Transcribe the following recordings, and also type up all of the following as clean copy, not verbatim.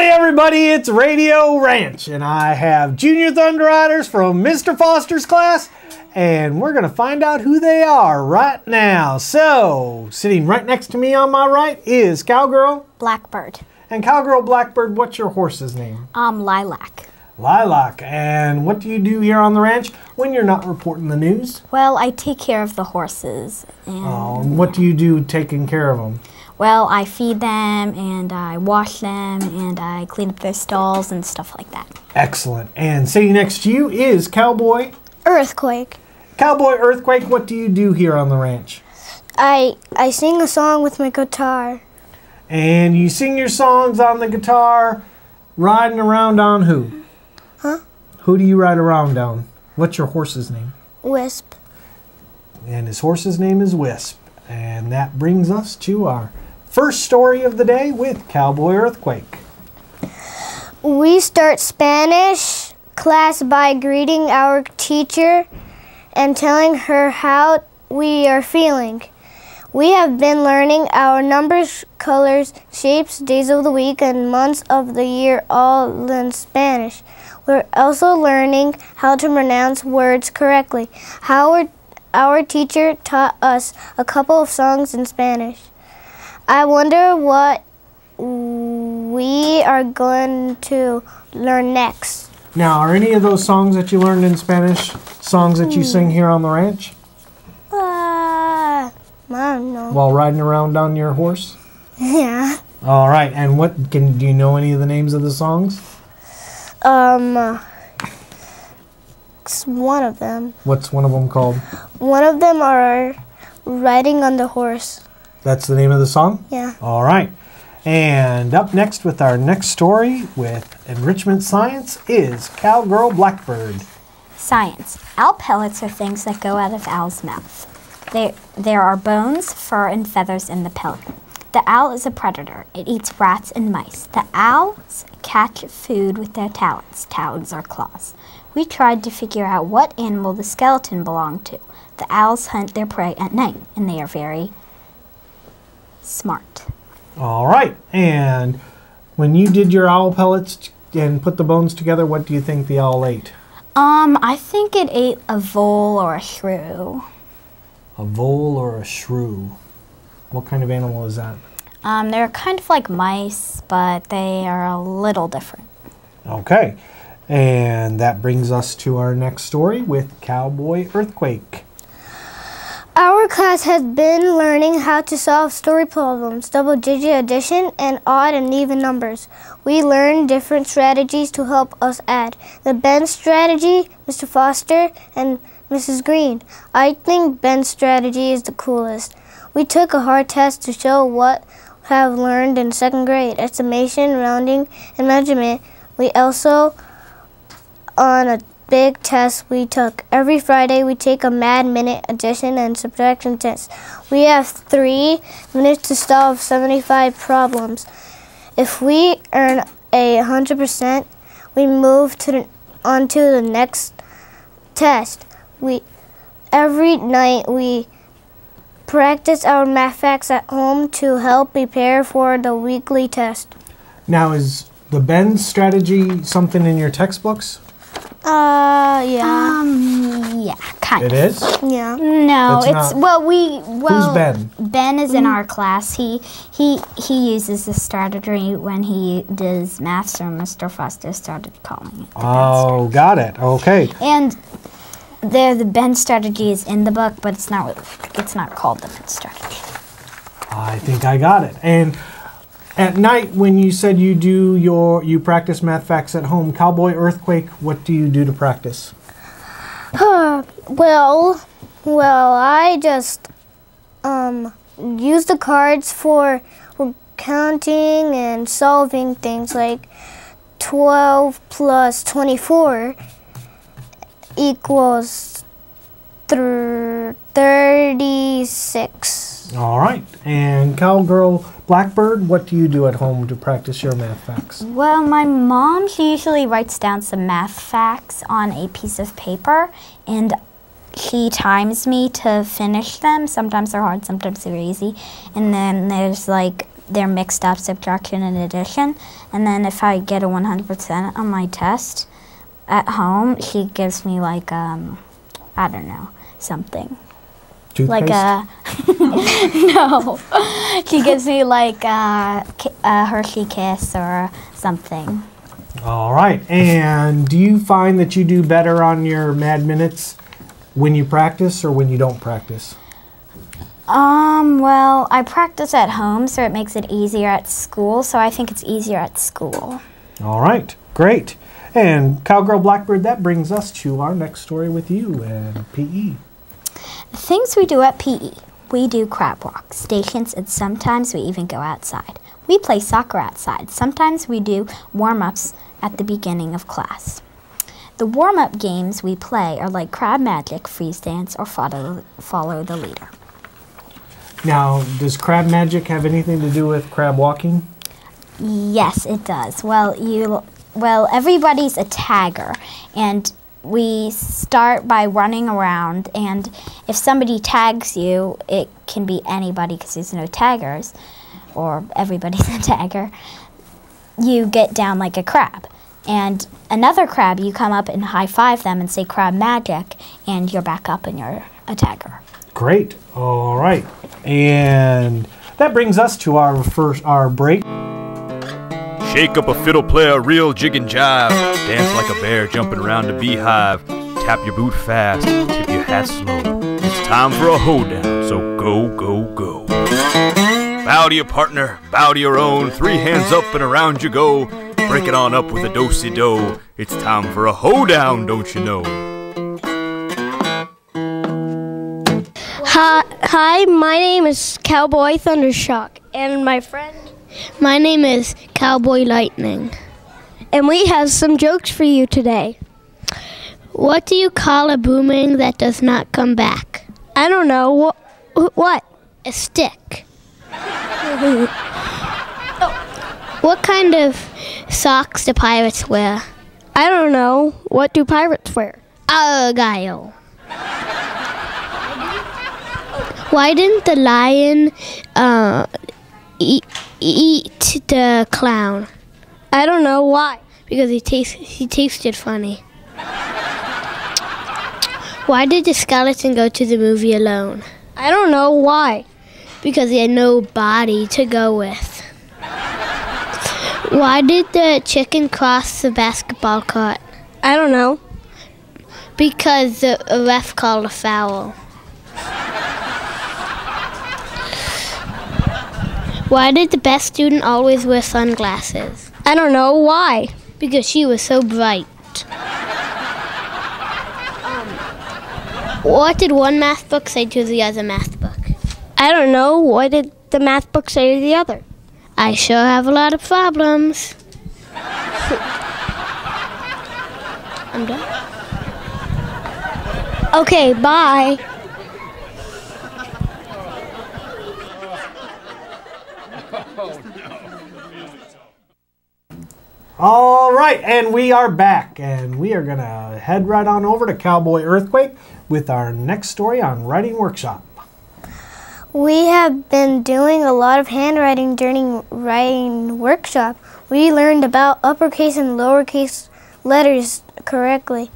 Everybody, it's Radio Ranch, and I have Junior Thunder Riders from Mr. Foster's class, and we're going to find out who they are right now. So, sitting right next to me on my right is Cowgirl Blackbird. And Cowgirl Blackbird, what's your horse's name? Lilac. Lilac. And what do you do here on the ranch when you're not reporting the news? Well, I take care of the horses. And what do you do taking care of them? Well, I feed them, and I wash them, and I clean up their stalls and stuff like that. Excellent. And sitting next to you is Cowboy Earthquake. Cowboy Earthquake, what do you do here on the ranch? I sing a song with my guitar. And you sing your songs on the guitar, riding around on who? Huh? Who do you ride around on? What's your horse's name? Wisp. And his horse's name is Wisp. And that brings us to our first story of the day with Cowboy Earthquake. We start Spanish class by greeting our teacher and telling her how we are feeling. We have been learning our numbers, colors, shapes, days of the week, and months of the year all in Spanish. We're also learning how to pronounce words correctly. Our teacher taught us a couple of songs in Spanish. I wonder what we are going to learn next. Now, are any of those songs that you learned in Spanish songs that you sing here on the ranch? I don't know. While riding around on your horse? Yeah. All right. And do you know any of the names of the songs? It's one of them. What's one of them called? One of them are Riding on the Horse. That's the name of the song? Yeah. All right. And up next with our next story with Enrichment Science is Cowgirl Blackbird. Science. Owl pellets are things that go out of owl's mouth. There are bones, fur, and feathers in the pellet. The owl is a predator. It eats rats and mice. The owls catch food with their talons or claws. We tried to figure out what animal the skeleton belonged to. The owls hunt their prey at night, and they are very smart. All right. And when you did your owl pellets and put the bones together, what do you think the owl ate? I think it ate a vole or a shrew. A vole or a shrew? What kind of animal is that? They're kind of like mice, but they are a little different. Okay. And that brings us to our next story with Cowboy Earthquake. Our class has been learning how to solve story problems, double-digit addition, and odd and even numbers. We learned different strategies to help us add. The Ben strategy, Mr. Foster, and Mrs. Green. I think Ben's strategy is the coolest. We took a hard test to show what we have learned in second grade, estimation, rounding, and measurement. We also, on a big test we took. Every Friday we take a mad minute addition and subtraction test. We have 3 minutes to solve 75 problems. If we earn 100%, we move on to the next test. Every night we practice our math facts at home to help prepare for the weekly test. Now, is the Ben strategy something in your textbooks? Yeah. Yeah, kind of. It is? Yeah. No, It's not. Who's Ben? Ben is in our class. He uses this strategy when he does math, so Mr. Foster started calling it the Ben strategy. Got it. Okay. And the Ben strategy is in the book, but it's not called the Ben strategy. I think I got it. And at night, when you said you practice math facts at home, Cowboy Earthquake, what do you do to practice? Well, I just use the cards for counting and solving things like 12 plus 24 equals 36. All right. And Cowgirl Blackbird, what do you do at home to practice your math facts? Well, my mom, she usually writes down some math facts on a piece of paper, and she times me to finish them. Sometimes they're hard, sometimes they're easy. And then there's like, they're mixed up, subtraction and addition. And then if I get a 100% on my test at home, she gives me like, I don't know, something. Toothpaste? Like a, no. She gives me like a Hershey Kiss or something. All right. And do you find that you do better on your Mad Minutes when you practice or when you don't practice? Well, I practice at home, so it makes it easier at school, so I think it's easier at school. All right. Great. And Cowgirl Blackbird, that brings us to our next story with you and PE. The things we do at PE. We do crab walk, stations, and sometimes we even go outside. We play soccer outside. Sometimes we do warm-ups at the beginning of class. The warm-up games we play are like crab magic, freeze dance, or follow the leader. Now, does crab magic have anything to do with crab walking? Yes, it does. Well, everybody's a tagger, and we start by running around, and if somebody tags you, it can be anybody because there's no taggers, or everybody's a tagger. You get down like a crab. And another crab, you come up and high-five them and say crab magic, and you're back up and you're a tagger. Great. All right. And that brings us to our break. Shake up a fiddle, play a real jig and jive. Dance like a bear jumping around a beehive. Tap your boot fast, tip your hat slow. It's time for a hoedown, so go, go, go. Bow to your partner, bow to your own. 3 hands up and around you go. Break it on up with a do-si-do. It's time for a hoedown, don't you know? Hi, my name is Cowboy Thundershock, and my name is Cowboy Lightning. And we have some jokes for you today. What do you call a boomerang that does not come back? I don't know. What? A stick. What kind of socks do pirates wear? I don't know. What do pirates wear? Argyle. Why didn't the lion eat the clown? I don't know why. Because he tasted funny. Why did the skeleton go to the movie alone? I don't know why. Because he had no body to go with. Why did the chicken cross the basketball court? I don't know. Because the ref called a foul. Why did the best student always wear sunglasses? I don't know. Why? Because she was so bright. What did one math book say to the other math book? I don't know. What did the math book say to the other? I sure have a lot of problems. I'm done. Okay, bye. All right, and we are back, and we are going to head right on over to Cowboy Earthquake with our next story on Writing Workshop. We have been doing a lot of handwriting during writing workshop. We learned about uppercase and lowercase letters correctly,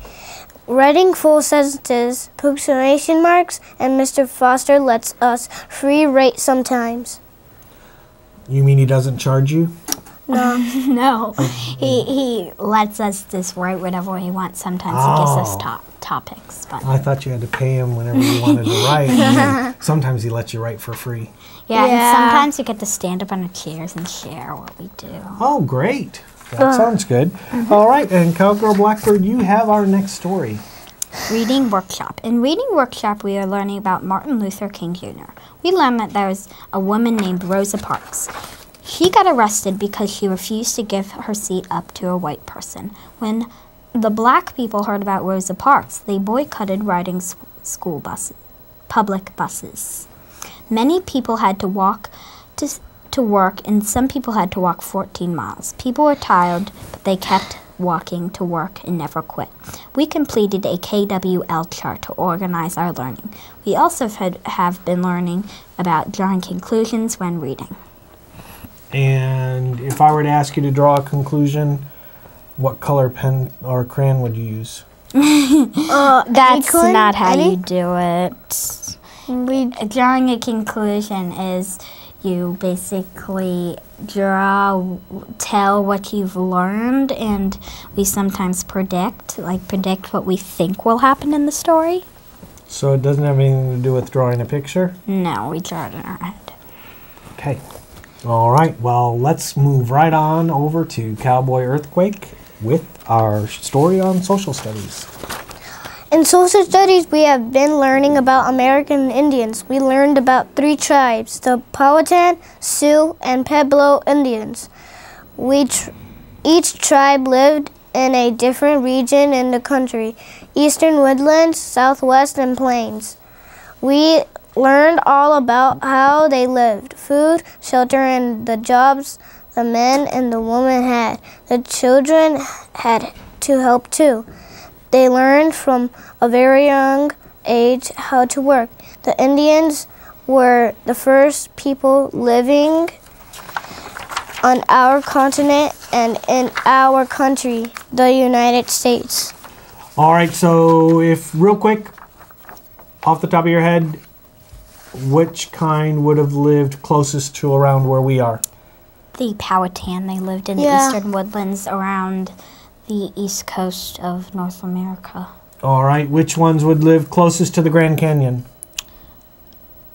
writing full sentences, punctuation marks, and Mr. Foster lets us free write sometimes. You mean he doesn't charge you? No. No, he lets us just write whatever he wants. Sometimes he gives us topics. But I thought you had to pay him whenever you wanted to write. And then sometimes he lets you write for free. yeah, and sometimes we get to stand up on our chairs and share what we do. Oh, great. That sounds good. All right, and Cowgirl Blackbird, you have our next story. Reading Workshop. In Reading Workshop, we are learning about Martin Luther King Jr. We learned that there was a woman named Rosa Parks. She got arrested because she refused to give her seat up to a white person. When the black people heard about Rosa Parks, they boycotted riding school buses, public buses. Many people had to walk to work, and some people had to walk 14 miles. People were tired, but they kept walking to work and never quit. We completed a KWL chart to organize our learning. We also have been learning about drawing conclusions when reading. And if I were to ask you to draw a conclusion, what color pen or crayon would you use? That's not how you do it. Drawing a conclusion is you basically tell what you've learned, and we sometimes predict what we think will happen in the story. So it doesn't have anything to do with drawing a picture? No, we draw it in our head. Okay. All right. Well, let's move right on over to Cowboy Earthquake with our story on social studies. In social studies, we have been learning about American Indians. We learned about 3 tribes, the Powhatan, Sioux, and Pueblo Indians. Each tribe lived in a different region in the country, eastern woodlands, southwest, and plains. We learned all about how they lived, food, shelter, and the jobs the men and the women had. The children had to help too. They learned from a very young age how to work. The Indians were the first people living on our continent and in our country, the United States. All right, so if real quick, off the top of your head, which kind would have lived closest to around where we are? The Powhatan. They lived in the eastern woodlands around the east coast of North America. All right, which ones would live closest to the Grand Canyon?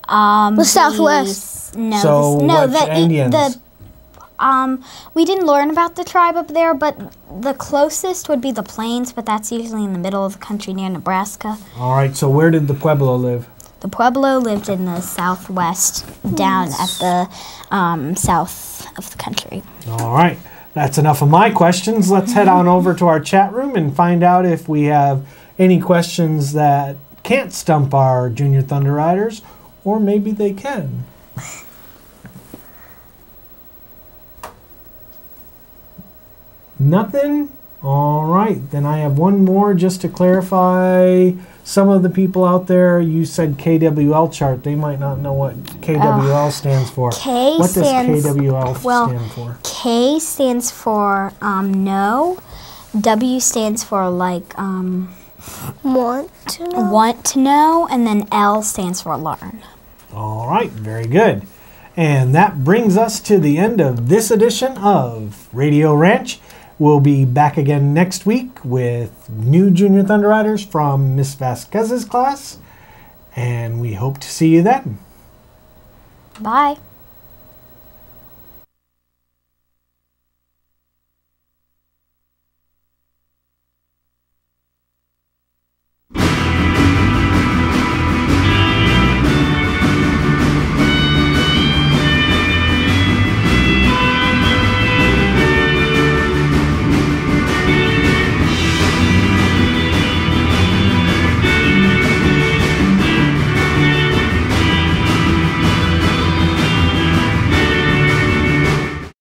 The southwest. Indians? We didn't learn about the tribe up there, but the closest would be the plains, but that's usually in the middle of the country near Nebraska. All right, so where did the Pueblo live? The Pueblo lived in the southwest, down at the south of the country. All right, that's enough of my questions. Let's head on over to our chat room and find out if we have any questions that can't stump our Junior Thunder Riders, or maybe they can. Nothing? All right, then I have one more just to clarify. Some of the people out there, you said KWL chart. They might not know what KWL stands for. What does KWL stand for? K stands for no. W stands for Want to know. Want to know, and then L stands for learn. All right, very good. And that brings us to the end of this edition of Radio Ranch. We'll be back again next week with new Junior Thunder Riders from Miss Vasquez's class, and we hope to see you then. Bye.